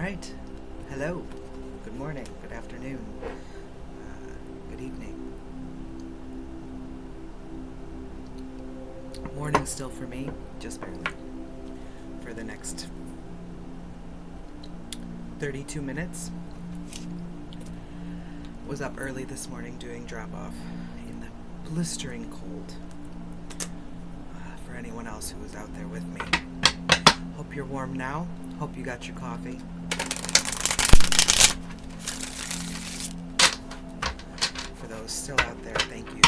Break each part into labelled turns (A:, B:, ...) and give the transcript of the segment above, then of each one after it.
A: right. Hello. Good morning. Good afternoon. Good evening. Morning still for me, just barely. For the next 32 minutes. Was up early this morning doing drop-off in the blistering cold. For anyone else who was out there with me. Hope you're warm now. Hope you got your coffee. For those still out there, thank you.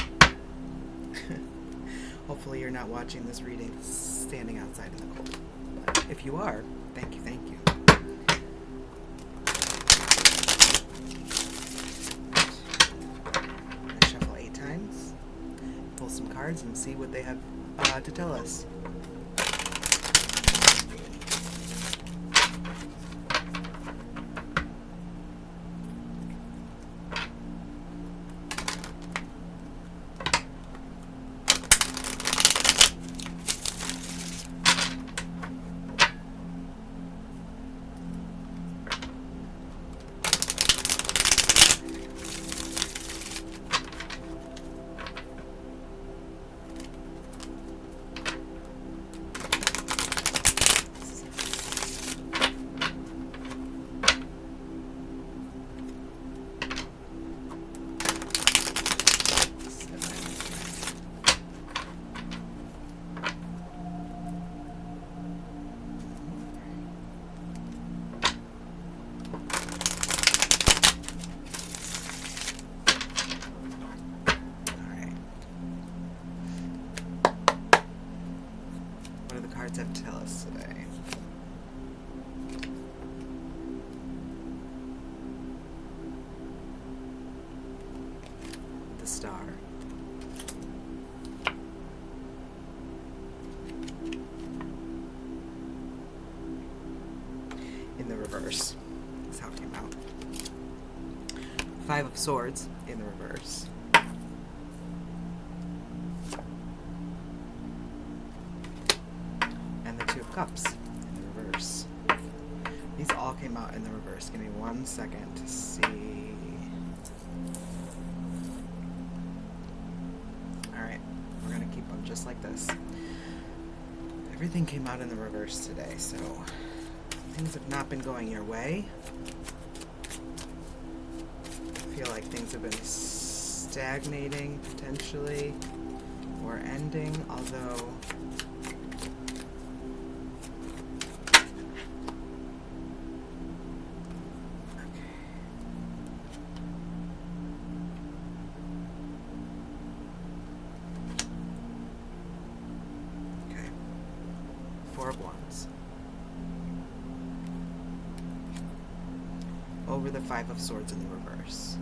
A: Hopefully you're not watching this reading standing outside in the cold. But if you are, thank you, thank you. I shuffle 8 times, pull some cards, and see what they have to tell us. Cards have to tell us today. The Star. In the reverse. That's how it came out. 5 of Swords in the reverse. Cups in the reverse. These all came out in the reverse. Give me 1 second to see. Alright, we're going to keep them just like this. Everything came out in the reverse today, so things have not been going your way. I feel like things have been stagnating, potentially, or ending, although over the 5 of Swords in the reverse.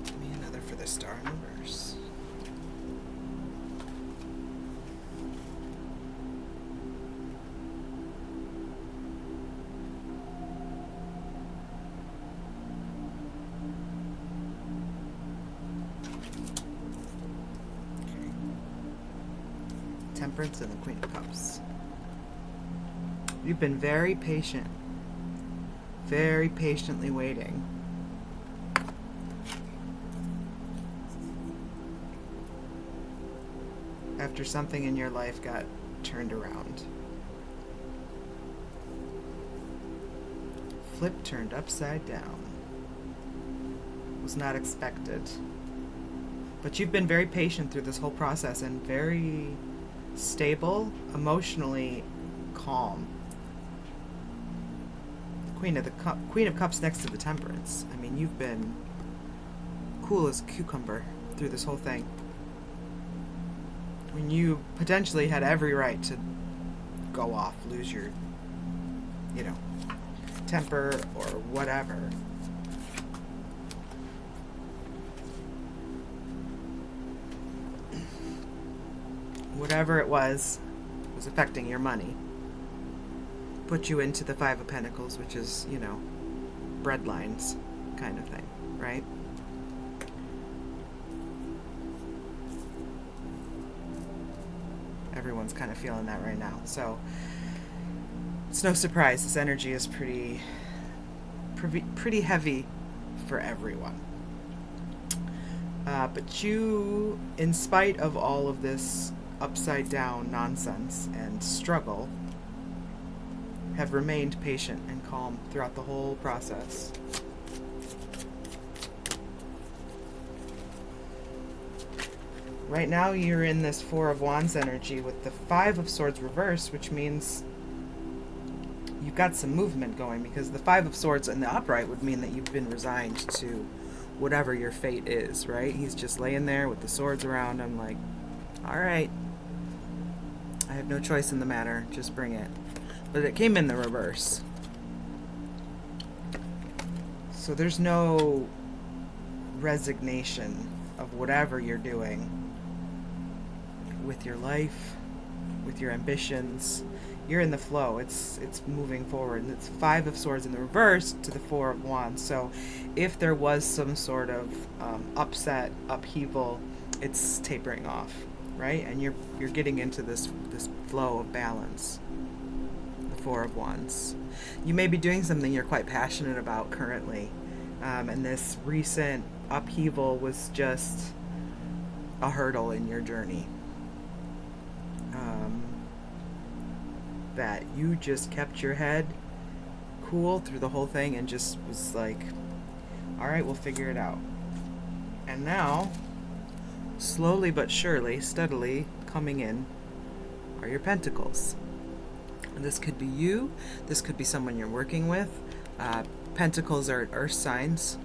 A: Give me another for the Star in reverse. Temperance and the Queen of Cups. You've been very patient. Very patiently waiting. After something in your life got turned around. Flip turned upside down. Was not expected. But you've been very patient through this whole process and very stable, emotionally calm. Queen of Cups next to the Temperance. I mean, you've been cool as a cucumber through this whole thing. I mean, you potentially had every right to go off, lose your, temper or whatever. Whatever it was affecting your money. Put you into the 5 of Pentacles, which is, bread lines kind of thing. right? Everyone's kind of feeling that right now. So it's no surprise this energy is pretty heavy for everyone. But you, in spite of all of this upside down nonsense and struggle, have remained patient and calm throughout the whole process. Right now you're in this Four of Wands energy with the Five of Swords reversed, which means you've got some movement going, because the Five of Swords in the upright would mean that you've been resigned to whatever your fate is, right? He's just laying there with the swords around him like, all right, I have no choice in the matter, just bring it. But it came in the reverse. So there's no resignation of whatever you're doing with your life, with your ambitions. You're in the flow. It's moving forward. And it's Five of Swords in the reverse to the Four of Wands. So if there was some sort of upset, upheaval, it's tapering off, right? And you're getting into this flow of balance. The Four of Wands. You may be doing something you're quite passionate about currently, and this recent upheaval was just a hurdle in your journey. That you just kept your head cool through the whole thing and just was like, all right, we'll figure it out. And now, slowly but surely, steadily coming in are your pentacles. And this could be you, this could be someone you're working with. Pentacles are earth signs.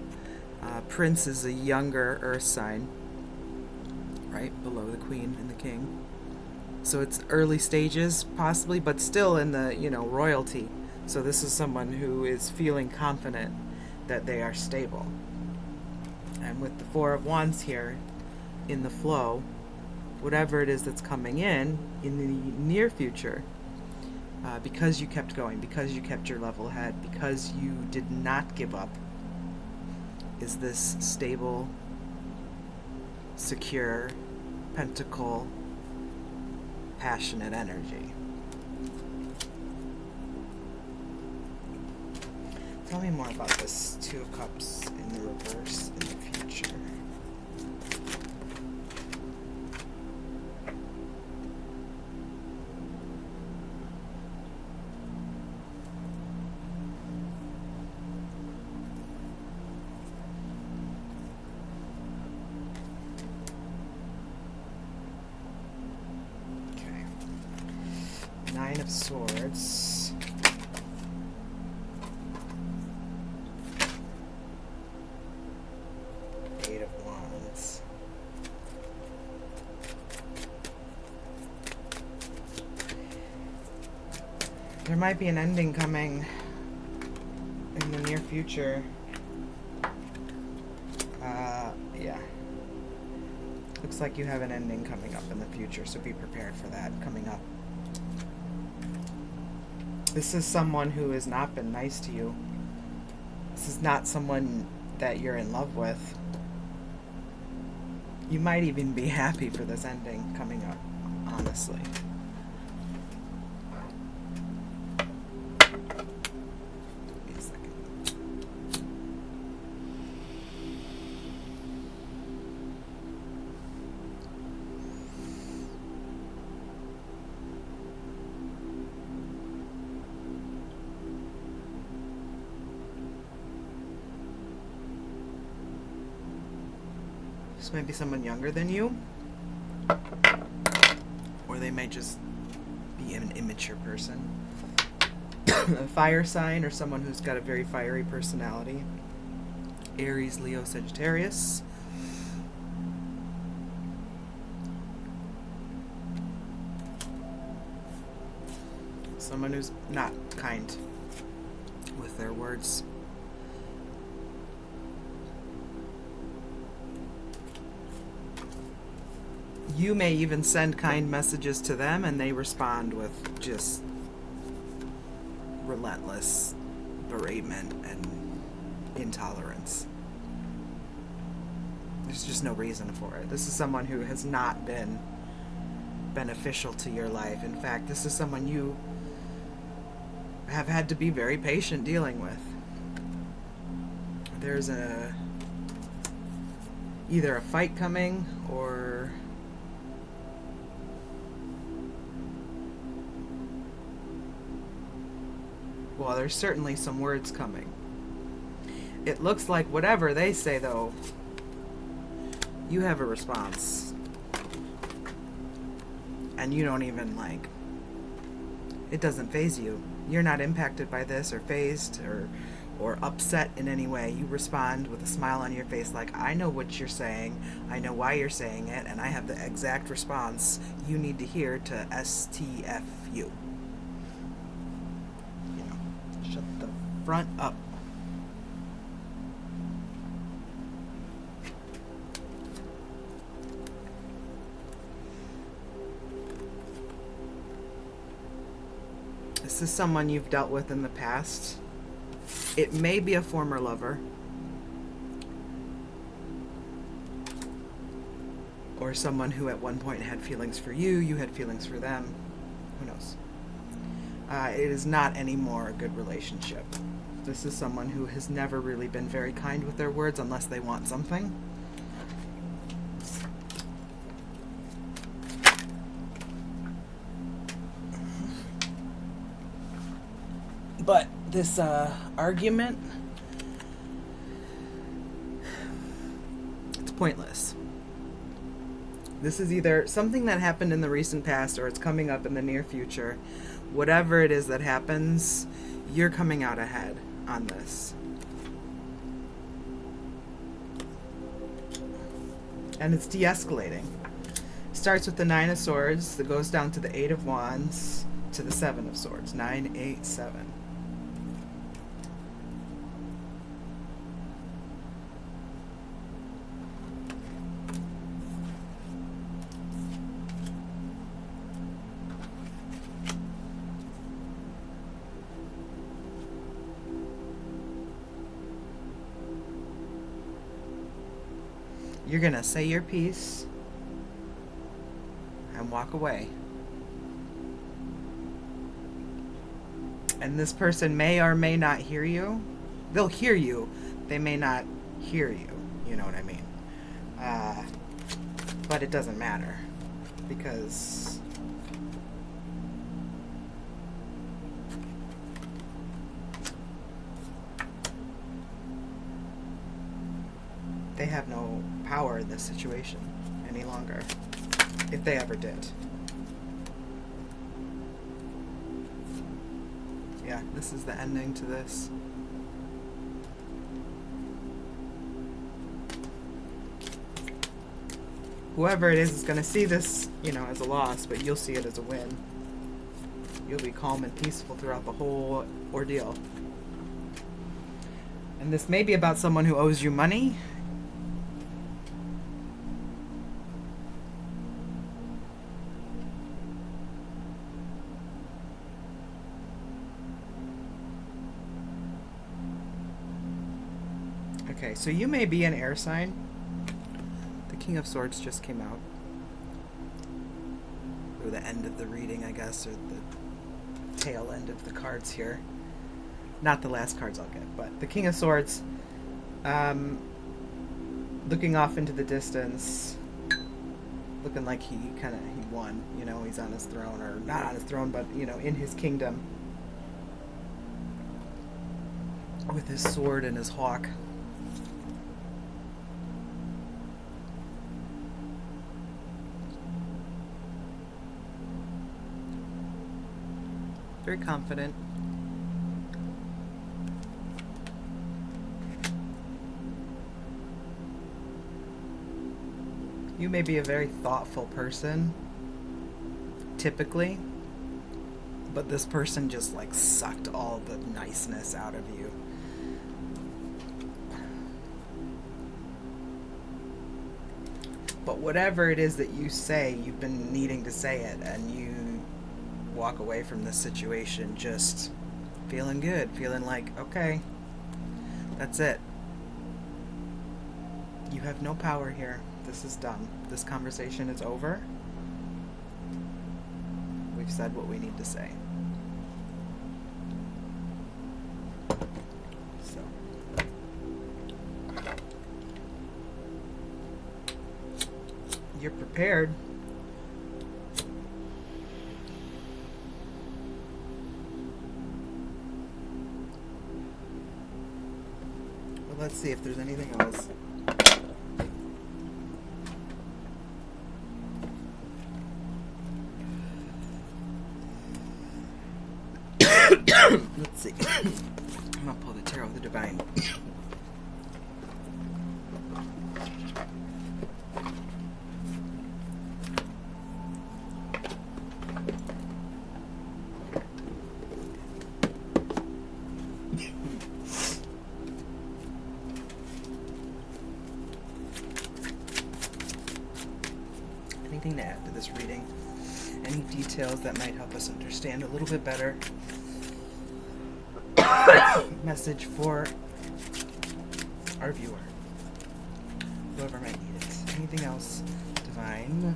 A: Prince is a younger earth sign, right below the Queen and the King. So it's early stages, possibly, but still in the, royalty. So this is someone who is feeling confident that they are stable. And with the Four of Wands here in the flow, whatever it is that's coming in the near future, because you kept going, because you kept your level head, because you did not give up, is this stable, secure, pentacle, passionate energy. Tell me more about this Two of Cups in the reverse in the future. Nine of Swords. Eight of Wands. There might be an ending coming in the near future. Yeah. Looks like you have an ending coming up in the future, so be prepared for that coming up. This is someone who has not been nice to you. This is not someone that you're in love with. You might even be happy for this ending coming up, honestly. Wait a second. This might be someone younger than you, or they may just be an immature person. A fire sign, or someone who's got a very fiery personality. Aries, Leo, Sagittarius. Someone who's not kind with their words. You may even send kind messages to them and they respond with just relentless beratement and intolerance. There's just no reason for it. This is someone who has not been beneficial to your life. In fact, this is someone you have had to be very patient dealing with. There's either a fight coming or well, there's certainly some words coming. It looks like whatever they say, though, you have a response. And you don't even, like, it doesn't faze you. You're not impacted by this or fazed or upset in any way. You respond with a smile on your face like, I know what you're saying, I know why you're saying it, and I have the exact response you need to hear to STFU. Shut the front up. This is someone you've dealt with in the past. It may be a former lover. Or someone who at one point had feelings for you, you had feelings for them. Who knows? It is not anymore a good relationship. This is someone who has never really been very kind with their words unless they want something. But this argument, it's pointless. This is either something that happened in the recent past or it's coming up in the near future. Whatever it is that happens, you're coming out ahead on this. And it's de-escalating. Starts with the 9 of Swords, that goes down to the 8 of Wands, to the 7 of Swords. 9, 8, 7. You're gonna say your piece and walk away. And this person may or may not hear you. They'll hear you. They may not hear you. You know what I mean? But it doesn't matter. Because they have no power in this situation any longer. If they ever did. Yeah, this is the ending to this. Whoever it is going to see this, as a loss, but you'll see it as a win. You'll be calm and peaceful throughout the whole ordeal. And this may be about someone who owes you money. Okay, so you may be an air sign. The King of Swords just came out. Or the end of the reading, I guess, or the tail end of the cards here. Not the last cards I'll get, but the King of Swords, looking off into the distance, looking like he won. He's on his throne, or not on his throne, but, in his kingdom. With his sword and his hawk. Very confident. You may be a very thoughtful person, typically, but this person just sucked all the niceness out of you. But whatever it is that you say, you've been needing to say it, and you walk away from this situation just feeling good, feeling like, okay, that's it. You have no power here. This is done. This conversation is over. We've said what we need to say. So. You're prepared. Well, let's see if there's anything else. Let's see. I'm gonna pull the Tarot of the Divine. Anything to add to this reading? Any details that might help us understand a little bit better? Message for our viewer, whoever might need it. Anything else, Divine?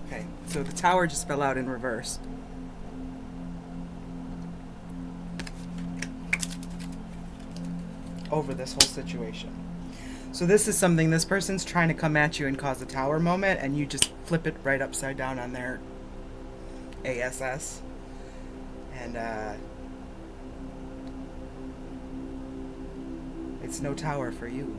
A: Okay, so the Tower just fell out in reverse. Over this whole situation. So this is something, this person's trying to come at you and cause a Tower moment, and you just flip it right upside down on their ASS. And it's no Tower for you.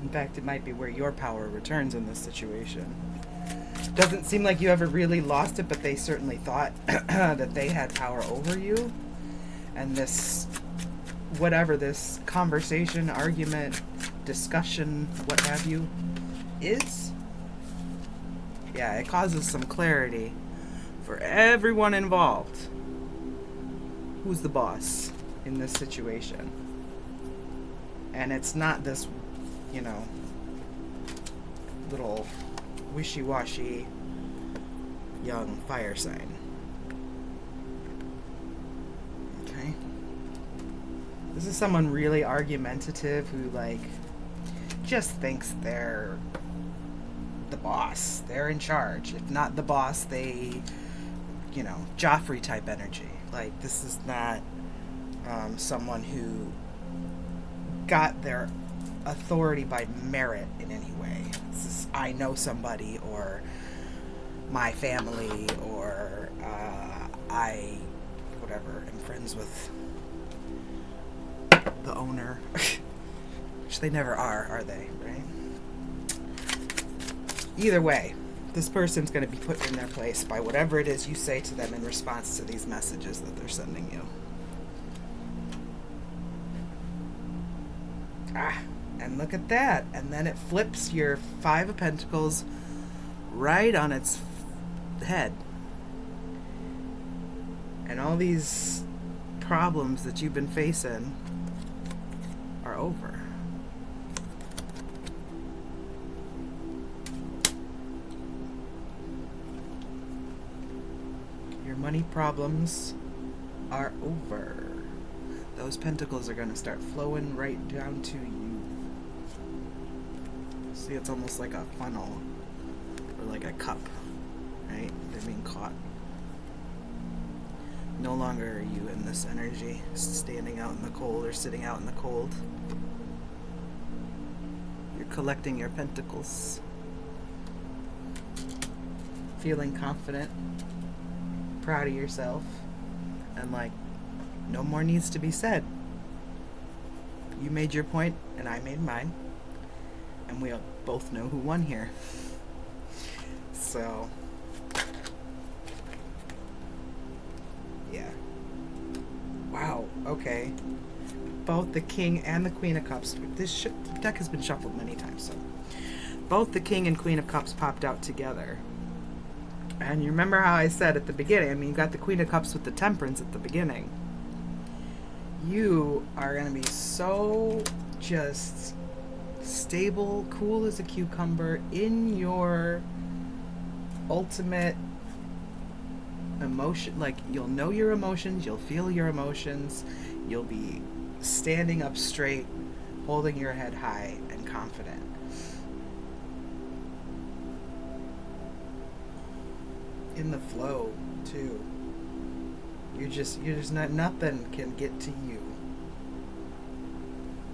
A: In fact, it might be where your power returns in this situation. Doesn't seem like you ever really lost it, but they certainly thought that they had power over you. And this, whatever this conversation, argument, discussion, what have you, is, yeah, it causes some clarity for everyone involved. Who's the boss in this situation? And it's not this, you know, little wishy-washy young fire sign. Okay. This is someone really argumentative who, like, just thinks they're the boss. They're in charge. If not the boss, they, you know, Joffrey type energy. Like, this is not someone who got their authority by merit in any way. This is, I know somebody, or my family, or I, whatever, am friends with the owner. Which they never are they, right? Either way, this person's going to be put in their place by whatever it is you say to them in response to these messages that they're sending you. And look at that. And then it flips your Five of Pentacles right on its head. And all these problems that you've been facing are over. Your money problems are over. Those pentacles are going to start flowing right down to you. See, it's almost like a funnel, or like a cup, right? They're being caught. No longer are you in this energy, standing out in the cold or sitting out in the cold. You're collecting your pentacles. Feeling confident, proud of yourself, and like, no more needs to be said. You made your point, and I made mine. And we both know who won here. So, yeah. Wow, okay. Both the King and the Queen of Cups. This deck has been shuffled many times, so. Both the King and Queen of Cups popped out together. And you remember how I said at the beginning, I mean, you got the Queen of Cups with the Temperance at the beginning. You are going to be so just stable, cool as a cucumber, in your ultimate emotion, like you'll know your emotions, you'll feel your emotions, you'll be standing up straight, holding your head high and confident. In the flow too. You're just not, nothing can get to you.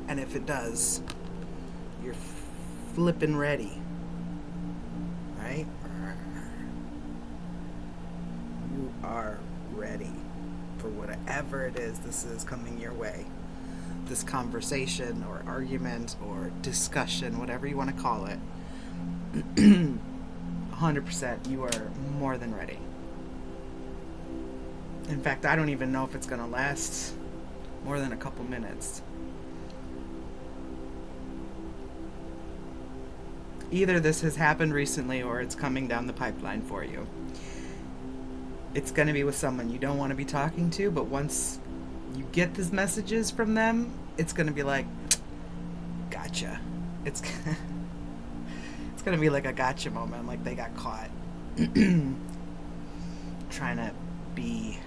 A: And if it does, you're flipping ready. Right? You are ready for whatever it is this is coming your way. This conversation or argument or discussion, whatever you want to call it. 100% you are more than ready. In fact, I don't even know if it's going to last more than a couple minutes. Either this has happened recently or it's coming down the pipeline for you. It's going to be with someone you don't want to be talking to, but once you get these messages from them, it's going to be like, gotcha. It's going to be like a gotcha moment, like they got caught trying to be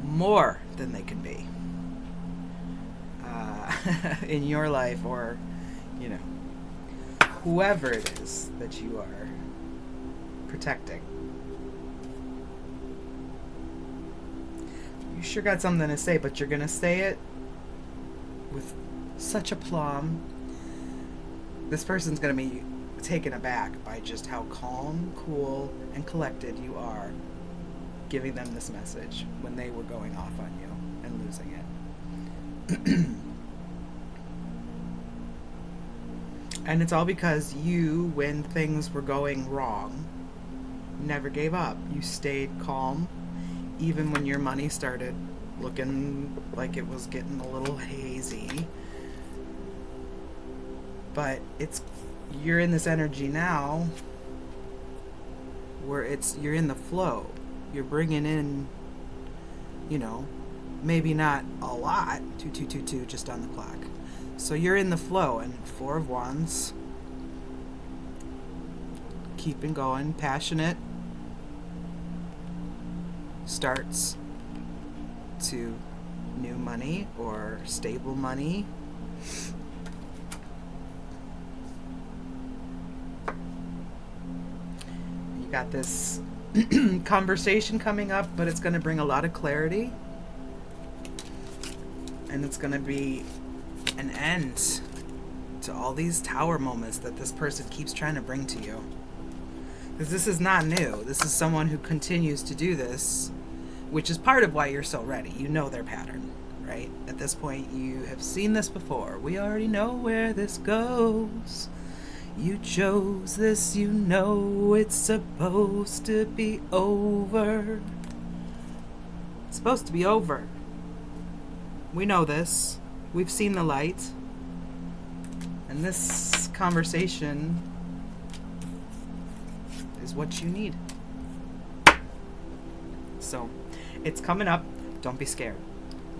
A: more than they can be in your life, or whoever it is that you are protecting. You sure got something to say, but you're gonna say it with such aplomb. This person's gonna be taken aback by just how calm, cool, and collected you are giving them this message when they were going off on you and losing it. And it's all because you, when things were going wrong, never gave up. You stayed calm, even when your money started looking like it was getting a little hazy. But you're in this energy now where you're in the flow. You're bringing in, maybe not a lot, 2222 just on the clock. So you're in the flow, and 4 of Wands, keeping going, passionate, starts to new money or stable money. You got this conversation coming up, but it's going to bring a lot of clarity, and it's going to be an end to all these tower moments that this person keeps trying to bring to you. Because this is not new. This is someone who continues to do this, which is part of why you're so ready. You know their pattern, right? At this point, you have seen this before. We already know where this goes. You chose this, you know it's supposed to be over. It's supposed to be over. We know this. We've seen the light. And this conversation is what you need. So, it's coming up. Don't be scared.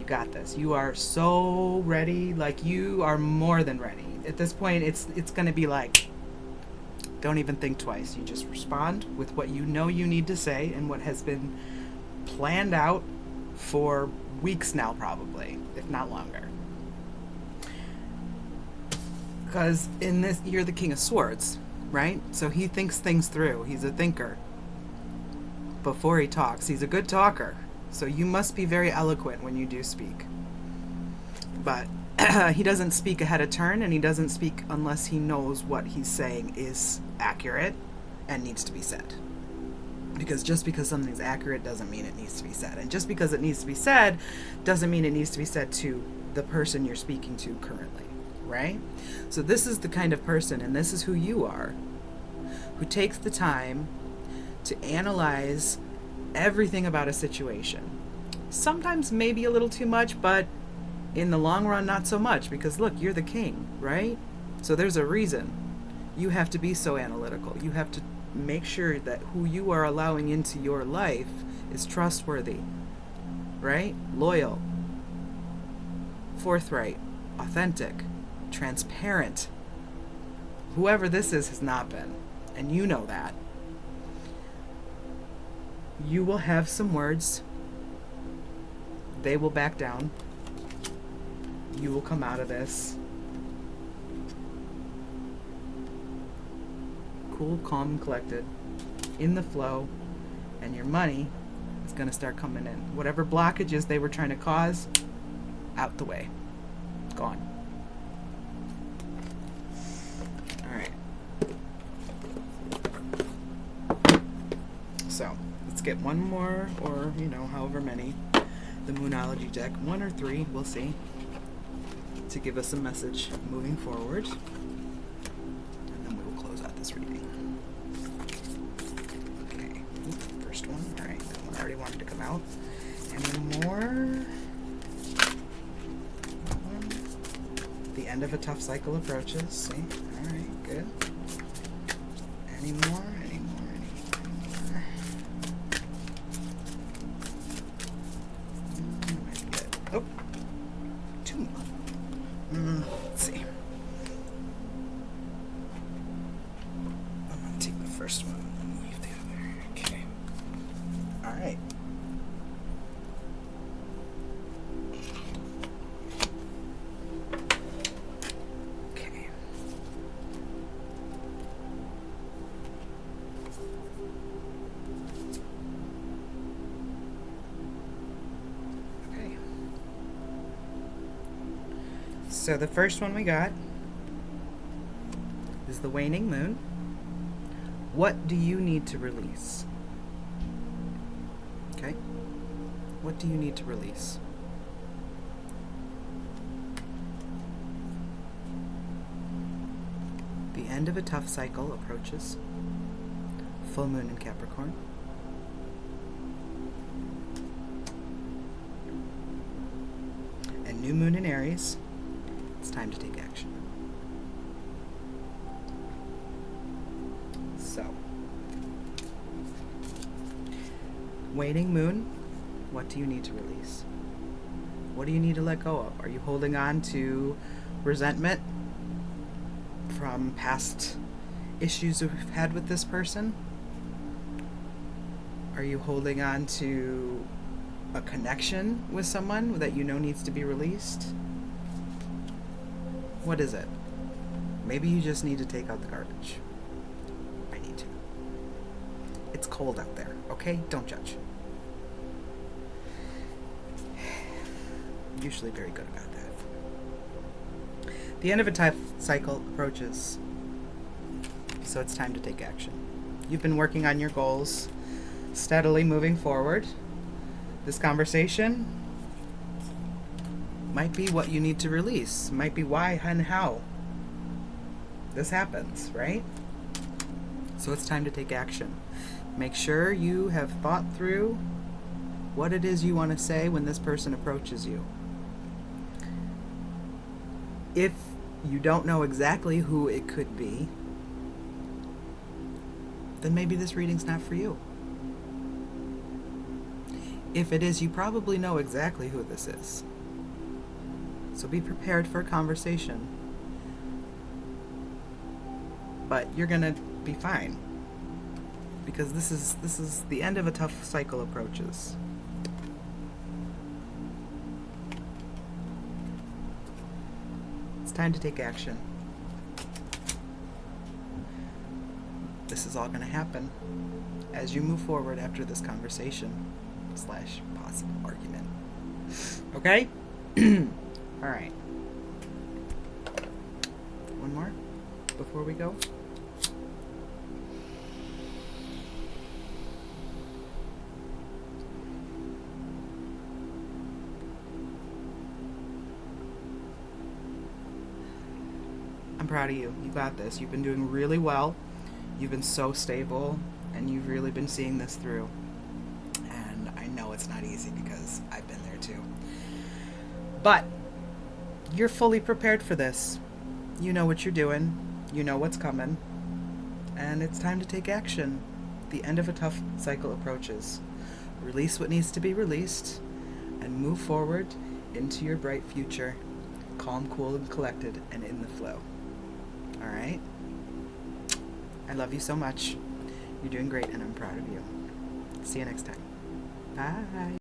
A: You got this. You are so ready. Like, you are more than ready. At this point, it's going to be like, don't even think twice. You just respond with what you know you need to say and what has been planned out for weeks now, probably, if not longer. Because in this, you're the King of Swords, right? So he thinks things through. He's a thinker. Before he talks, he's a good talker. So you must be very eloquent when you do speak. But he doesn't speak ahead of turn, and he doesn't speak unless he knows what he's saying is accurate and needs to be said. Because just because something's accurate doesn't mean it needs to be said. And just because it needs to be said doesn't mean it needs to be said to the person you're speaking to currently, right? So this is the kind of person, and this is who you are, who takes the time to analyze everything about a situation. Sometimes maybe a little too much, but in the long run, not so much, because look, you're the king, right? So there's a reason you have to be so analytical. You have to make sure that who you are allowing into your life is trustworthy, right? Loyal, forthright, authentic, transparent. Whoever this is has not been, and you know that. You will have some words. They will back down. You will come out of this cool, calm, and collected, in the flow, and your money is going to start coming in. Whatever blockages they were trying to cause, out the way. Gone. All right. So, let's get one more, or, however many. The Moonology deck, 1 or 3, we'll see, to give us a message moving forward. And then we will close out this reading. Okay, first one. All right, that one already wanted to come out. Any more? The end of a tough cycle approaches. See? All right, good. Any more? Oh, 2 more. Let's see. I'm going to take the first one and leave the other. Okay. All right. Okay. So the first one we got is the waning moon. What do you need to release? Okay? What do you need to release? The end of a tough cycle approaches. Full moon in Capricorn. And new moon in Aries. It's time to take action. So, waning moon, what do you need to release? What do you need to let go of? Are you holding on to resentment from past issues you've had with this person? Are you holding on to a connection with someone that you know needs to be released? What is it? Maybe you just need to take out the garbage. I need to. It's cold out there, okay? Don't judge. I'm usually very good about that. The end of a tough cycle approaches, so it's time to take action. You've been working on your goals, steadily moving forward. This conversation might be what you need to release, might be why and how this happens, right? So it's time to take action. Make sure you have thought through what it is you want to say when this person approaches you. If you don't know exactly who it could be, then maybe this reading's not for you. If it is, you probably know exactly who this is. So be prepared for a conversation. But you're going to be fine. Because this is the end of a tough cycle approaches. It's time to take action. This is all going to happen as you move forward after this conversation / possible argument. Okay? All right. One more before we go. I'm proud of you. You got this. You've been doing really well. You've been so stable, and you've really been seeing this through. And I know it's not easy because I've been there too. But you're fully prepared for this. You know what you're doing. You know what's coming. And it's time to take action. The end of a tough cycle approaches. Release what needs to be released and move forward into your bright future. Calm, cool, and collected, and in the flow. All right? I love you so much. You're doing great, and I'm proud of you. See you next time. Bye.